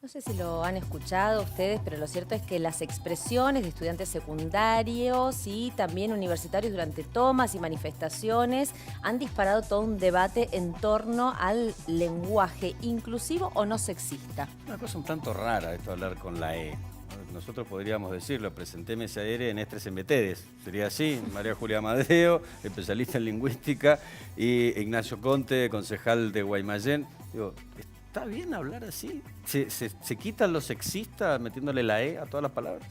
No sé si lo han escuchado ustedes, pero lo cierto es que las expresiones de estudiantes secundarios y también universitarios durante tomas y manifestaciones han disparado todo un debate en torno al lenguaje inclusivo o no sexista. Una cosa un tanto rara esto de hablar con la E. Nosotros podríamos decirlo, presentéme ese aire en Estres en Betedes. Sería así, María Julia Amadeo, especialista en lingüística, y Ignacio Conte, concejal de Guaymallén. Digo, ¿está bien hablar así? ¿Se quitan los sexistas metiéndole la E a todas las palabras?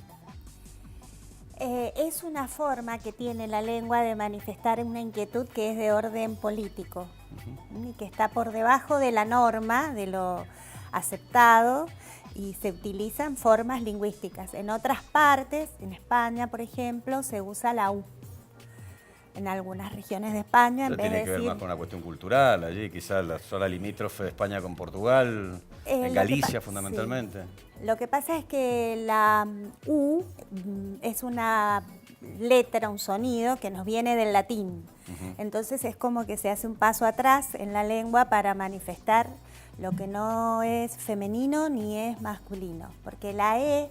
Es una forma que tiene la lengua de manifestar una inquietud que es de orden político y que está por debajo de la norma, de lo aceptado, y se utilizan formas lingüísticas. En otras partes, en España, por ejemplo, se usa la U. En algunas regiones de España, en Eso vez tiene de que ver decir... más con una cuestión cultural, allí quizás la zona limítrofe de España con Portugal, en Galicia fundamentalmente. Sí. Lo que pasa es que la U es una letra, un sonido que nos viene del latín. Entonces es como que se hace un paso atrás en la lengua para manifestar lo que no es femenino ni es masculino, porque la E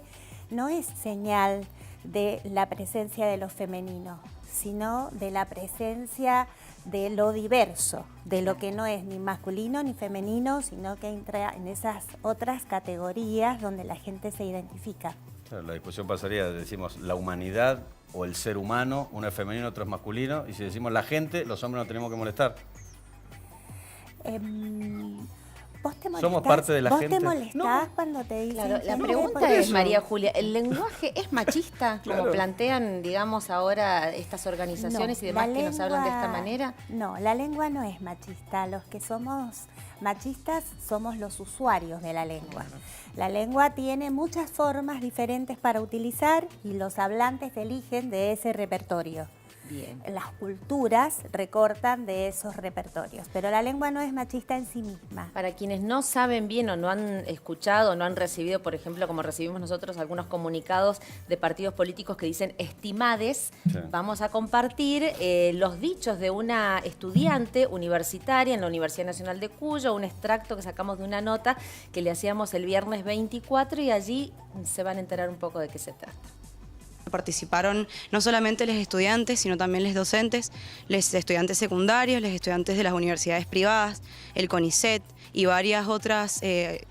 no es señal de la presencia de lo femenino, sino de la presencia de lo diverso, de lo que no es ni masculino ni femenino, sino que entra en esas otras categorías donde la gente se identifica. Claro, la discusión pasaría, decimos la humanidad o el ser humano, uno es femenino, otro es masculino, y si decimos la gente, los hombres no tenemos que molestar. ¿Vos te molestás? ¿Somos parte de la ¿Vos gente? te molestás No. cuando te dicen? Claro, la que no? pregunta Por es, eso. María Julia, ¿el lenguaje es machista, como Claro. plantean, digamos, ahora estas organizaciones No, y demás la que nos hablan de esta lengua- manera? No, la lengua no es machista. Los que somos machistas somos los usuarios de la lengua. La lengua tiene muchas formas diferentes para utilizar y los hablantes eligen de ese repertorio. Bien. Las culturas recortan de esos repertorios, pero la lengua no es machista en sí misma. Para quienes no saben bien o no han escuchado o no han recibido, por ejemplo, como recibimos nosotros algunos comunicados de partidos políticos que dicen estimades, Sí. vamos a compartir los dichos de una estudiante universitaria en la Universidad Nacional de Cuyo, un extracto que sacamos de una nota que le hacíamos el viernes 24 y allí se van a enterar un poco de qué se trata. Participaron no solamente los estudiantes, sino también los docentes, los estudiantes secundarios, los estudiantes de las universidades privadas, el CONICET y varias otras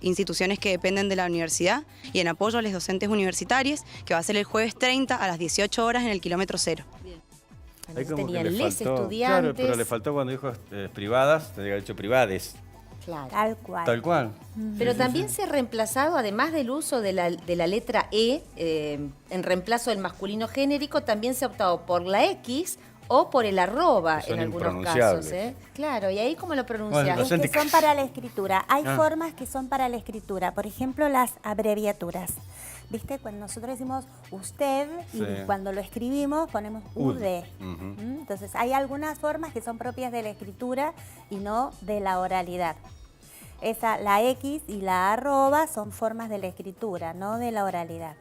instituciones que dependen de la universidad, y en apoyo a los docentes universitarios, que va a ser el jueves 30 a las 18 horas en el kilómetro 0. Ahí como que Tenían le les faltó, estudiantes. claro, pero le faltó cuando dijo privadas, tendría que haber dicho privades. Claro. Tal cual. Tal cual. Pero también se ha reemplazado, además del uso de la letra E, en reemplazo del masculino genérico, también se ha optado por la X o por el arroba Que son en algunos impronunciables. casos. Claro, y ahí cómo lo Bueno, pronuncias. los- Es que son para la escritura. Hay Ah. formas que son para la escritura. Por ejemplo, las abreviaturas. ¿Viste? Cuando nosotros decimos usted y Sí. cuando lo escribimos ponemos UD. Ujú. Entonces, hay algunas formas que son propias de la escritura y no de la oralidad. La X y la arroba son formas de la escritura, no de la oralidad.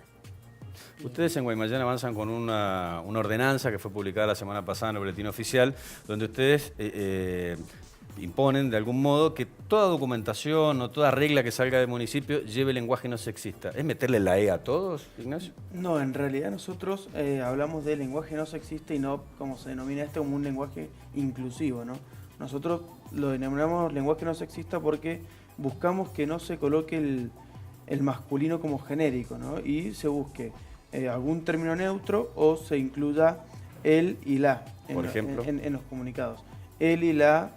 Ustedes en Guaymallén avanzan con una ordenanza que fue publicada la semana pasada en el Boletín Oficial, donde ustedes imponen de algún modo que toda documentación o toda regla que salga del municipio lleve lenguaje no sexista. ¿Es meterle la E a todos, Ignacio? No, en realidad nosotros hablamos de lenguaje no sexista y no, como se denomina esto, como un lenguaje inclusivo, ¿no? Nosotros lo denominamos lenguaje no sexista porque buscamos que no se coloque el masculino como genérico, ¿no? Y se busque algún término neutro o se incluya el y la Por ejemplo. en los comunicados. El y la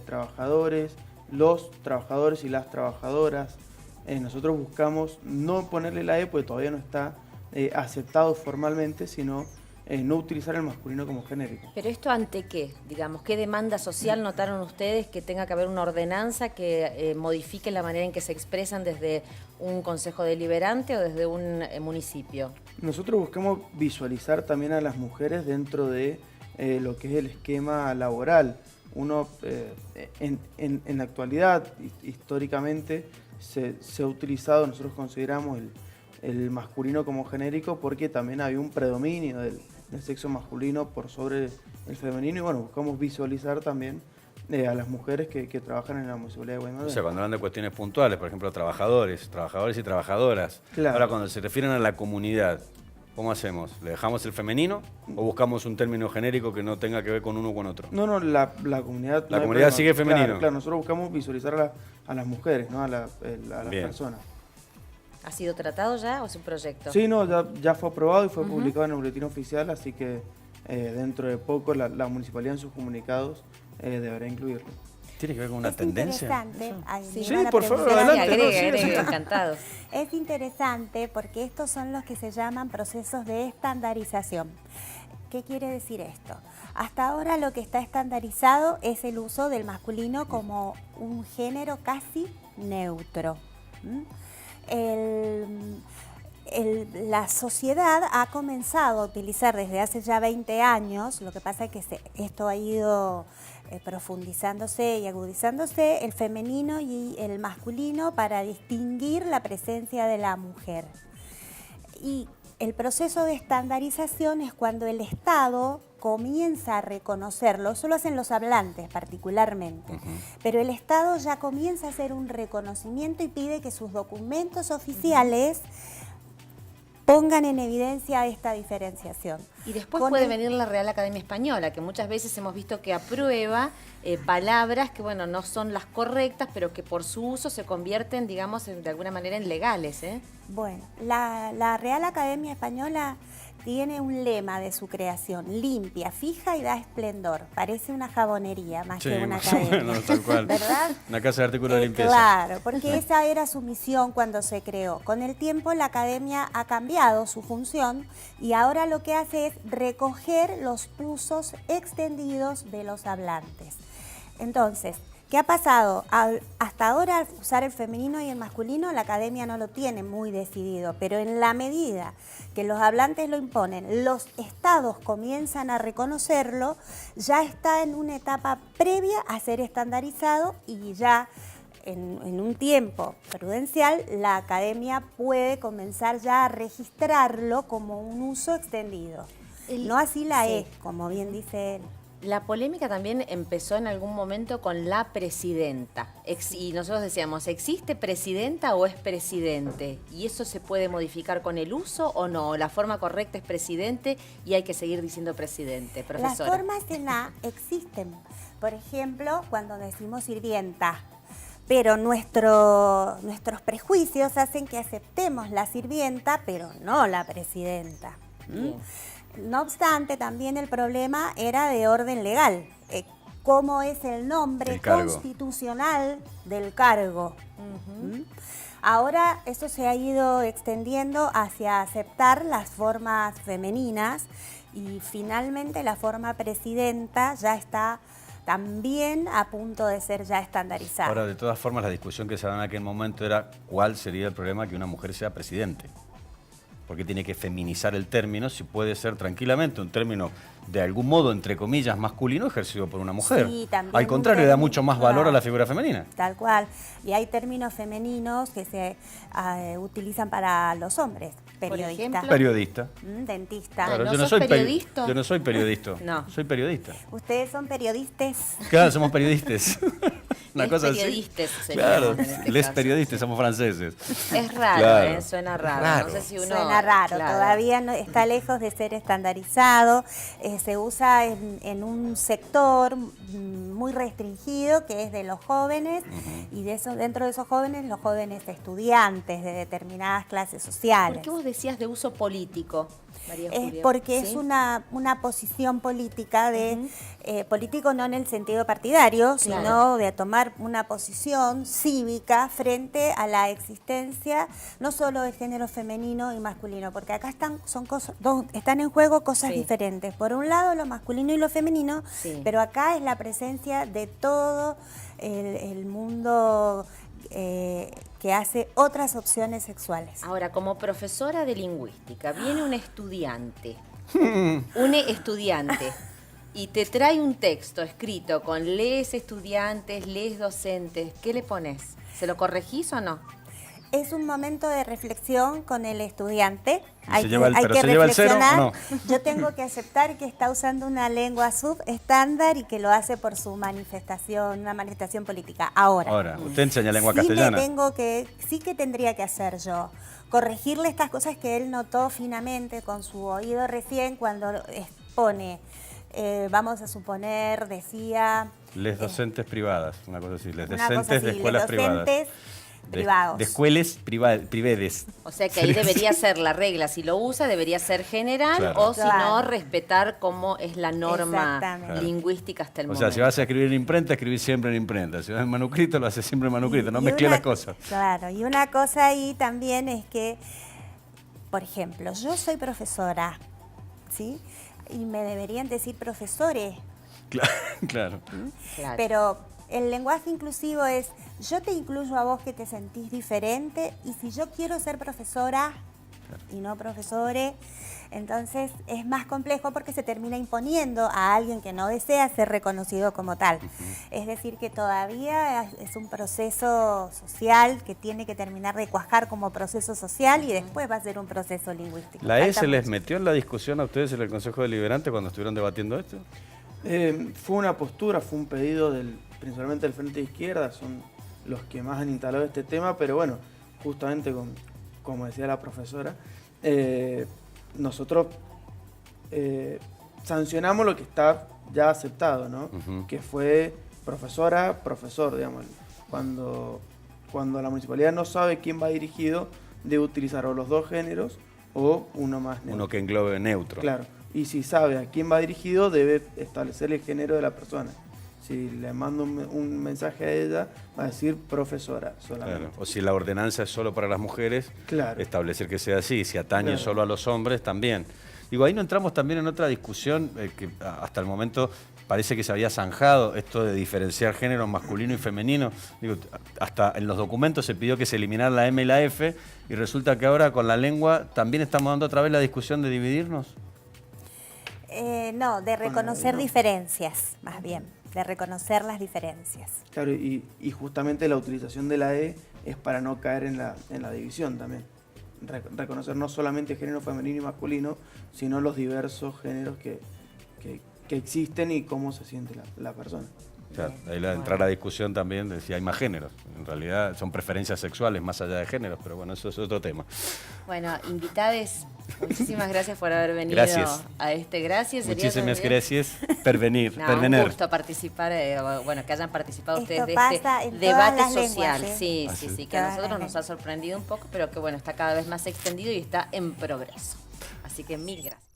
trabajadores, los trabajadores y las trabajadoras. Nosotros buscamos no ponerle la E porque todavía no está aceptado formalmente, sino no utilizar el masculino como genérico. ¿Pero esto ante qué? Digamos, ¿qué demanda social notaron ustedes que tenga que haber una ordenanza que modifique la manera en que se expresan desde un consejo deliberante o desde un municipio? Nosotros buscamos visualizar también a las mujeres dentro de lo que es el esquema laboral. Uno, en la actualidad, históricamente, se ha utilizado, nosotros consideramos el masculino como genérico porque también había un predominio del sexo masculino por sobre el femenino y bueno, buscamos visualizar también a las mujeres que trabajan en la Municipalidad de Guaymallén. O sea, cuando hablan de cuestiones puntuales, por ejemplo, trabajadores y trabajadoras. Claro. Ahora, cuando se refieren a la comunidad, ¿cómo hacemos? ¿Le dejamos el femenino o buscamos un término genérico que no tenga que ver con uno o con otro? No, la comunidad... La no hay comunidad problema. sigue femenino. Claro, nosotros buscamos visualizar a las mujeres, ¿no? a las Bien. personas. ¿Ha sido tratado ya o es un proyecto? Sí, no, ya fue aprobado y fue publicado en el boletín oficial, así que dentro de poco la municipalidad en sus comunicados deberá incluirlo. ¿Tiene que ver con una Es tendencia? interesante. Ay, Sí. me Sí, van a por favor, preguntar. Sí, adelante. agregue, sí. encantados. Es interesante porque estos son los que se llaman procesos de estandarización. ¿Qué quiere decir esto? Hasta ahora lo que está estandarizado es el uso del masculino como un género casi neutro. ¿Mm? La sociedad ha comenzado a utilizar desde hace ya 20 años, lo que pasa es que esto ha ido profundizándose y agudizándose, el femenino y el masculino para distinguir la presencia de la mujer. Y el proceso de estandarización es cuando el Estado comienza a reconocerlo, eso lo hacen los hablantes particularmente, pero el Estado ya comienza a hacer un reconocimiento y pide que sus documentos oficiales pongan en evidencia esta diferenciación. Y después Con puede el- venir la Real Academia Española, que muchas veces hemos visto que aprueba palabras que, bueno, no son las correctas, pero que por su uso se convierten, digamos, de alguna manera en legales, ¿eh? Bueno, la Real Academia Española tiene un lema de su creación: limpia, fija y da esplendor. Parece una jabonería más Sí, que una más o academia. menos, tal cual. ¿Verdad? Una casa de artículos de limpieza. Claro, porque esa era su misión cuando se creó. Con el tiempo la academia ha cambiado su función y ahora lo que hace es recoger los usos extendidos de los hablantes. Entonces, ¿qué ha pasado? Hasta ahora, al usar el femenino y el masculino, la academia no lo tiene muy decidido, pero en la medida que los hablantes lo imponen, los estados comienzan a reconocerlo, ya está en una etapa previa a ser estandarizado y ya en un tiempo prudencial la academia puede comenzar ya a registrarlo como un uso extendido. No así la Sí. E, como bien dice él. La polémica también empezó en algún momento con la presidenta. Y nosotros decíamos, ¿existe presidenta o es presidente? ¿Y eso se puede modificar con el uso o no? ¿La forma correcta es presidente y hay que seguir diciendo presidente, Las profesora? formas en A existen. Por ejemplo, cuando decimos sirvienta. Pero nuestros prejuicios hacen que aceptemos la sirvienta, pero no la presidenta. ¿Mm? Bien. No obstante, también el problema era de orden legal. ¿Cómo es el nombre El cargo. constitucional del cargo? ¿Mm? Ahora eso se ha ido extendiendo hacia aceptar las formas femeninas y finalmente la forma presidenta ya está también a punto de ser ya estandarizada. Ahora, de todas formas, la discusión que se daba en aquel momento era cuál sería el problema que una mujer sea presidente. Porque tiene que feminizar el término, si puede ser tranquilamente un término de algún modo, entre comillas, masculino, ejercido por una mujer. Sí, también Al un contrario, le da término, mucho más valor a la claro. figura femenina. Tal cual. Y hay términos femeninos que se utilizan para los hombres. Periodista, ejemplo. Periodista. dentista. Claro. ¿no yo, no sos soy periodista? yo no soy periodista. No. Soy periodista. Ustedes son periodistas. Claro, somos periodistas. Una Les cosa así. periodistas sería, Claro, en este les caso. periodistas, somos franceses. Es raro, Claro. suena raro. Raro. No sé si uno, Suena raro, claro. todavía no, está lejos de ser estandarizado, se usa en un sector muy restringido que es de los jóvenes y dentro de esos jóvenes los jóvenes estudiantes de determinadas clases sociales. ¿Por qué vos decías de uso político, María Es Julia? porque ¿Sí? es una posición política político no en el sentido partidario, Claro. sino de tomar una posición cívica frente a la existencia no solo del género femenino y masculino, porque acá están en juego cosas Sí. diferentes. Por un lado lo masculino y lo femenino, Sí. pero acá es la presencia de todo el mundo que hace otras opciones sexuales. Ahora, como profesora de lingüística, viene un estudiante, y te trae un texto escrito con les estudiantes, les docentes, ¿qué le pones? ¿Se lo corregís o no? Es un momento de reflexión con el estudiante. ¿Se lleva el cero o no? Yo tengo que aceptar que está usando una lengua subestándar y que lo hace por su manifestación, una manifestación política. Ahora, usted enseña lengua castellana. Sí que tendría que hacer yo. Corregirle estas cosas que él notó finamente con su oído recién cuando expone. Vamos a suponer, decía... Les docentes privadas, una cosa así. Les una cosa docentes así, de escuelas les docentes privadas. privados. De escuelas privedes. O sea que ahí debería ser la regla, si lo usa debería ser general, Claro. o si no, Claro. respetar cómo es la norma Exactamente. lingüística hasta el O momento. sea, si vas a escribir en imprenta, escribir siempre en imprenta. Si vas en manuscrito, lo haces siempre en manuscrito. No Y mezclé una- las cosas. Claro, y una cosa ahí también es que, por ejemplo, yo soy profesora, ¿sí? Y me deberían decir profesores, Claro. Claro. pero el lenguaje inclusivo es, yo te incluyo a vos que te sentís diferente, y si yo quiero ser profesora y no profesore, entonces es más complejo porque se termina imponiendo a alguien que no desea ser reconocido como tal. Es decir, que todavía es un proceso social que tiene que terminar de cuajar como proceso social y después va a ser un proceso lingüístico. ¿La E Falta se les mucho. metió en la discusión a ustedes en el Consejo Deliberante cuando estuvieron debatiendo esto? Fue una postura, fue un pedido principalmente del Frente de Izquierda, son los que más han instalado este tema, pero bueno, justamente como decía la profesora, nosotros sancionamos lo que está ya aceptado, ¿no? Ujú. Que fue profesora, profesor, digamos. Cuando la municipalidad no sabe quién va dirigido, debe utilizar o los dos géneros o uno más neutro. Uno que englobe neutro. Claro, y si sabe a quién va dirigido, debe establecer el género de la persona. Si le mando un mensaje a ella, va a decir profesora solamente. Claro. O si la ordenanza es solo para las mujeres, Claro. establecer que sea así. Si atañe Claro. solo a los hombres, también. Digo, ahí no entramos también en otra discusión que hasta el momento parece que se había zanjado, esto de diferenciar género masculino y femenino. Digo, hasta en los documentos se pidió que se eliminara la M y la F, y resulta que ahora con la lengua también estamos dando otra vez la discusión de dividirnos. No, de reconocer no. diferencias, más bien, de reconocer las diferencias. Claro, y justamente la utilización de la E es para no caer en la división también. Reconocer no solamente género femenino y masculino, sino los diversos géneros que existen y cómo se siente la persona. O sea, ahí entra la discusión también de si hay más géneros. En realidad son preferencias sexuales más allá de géneros, pero bueno, eso es otro tema. Bueno, invitades, muchísimas gracias por haber venido Gracias. a este. Gracias. sería Muchísimas también- gracias por venir. No, por un venir. gusto participar, bueno, que hayan participado Esto ustedes de pasa este en todas debate las social. lenguas, ¿eh? Sí, Ah, sí, sí. sí, que a Todas nosotros las nos ha sorprendido un poco, pero que bueno, está cada vez más extendido y está en progreso. Así que mil gracias.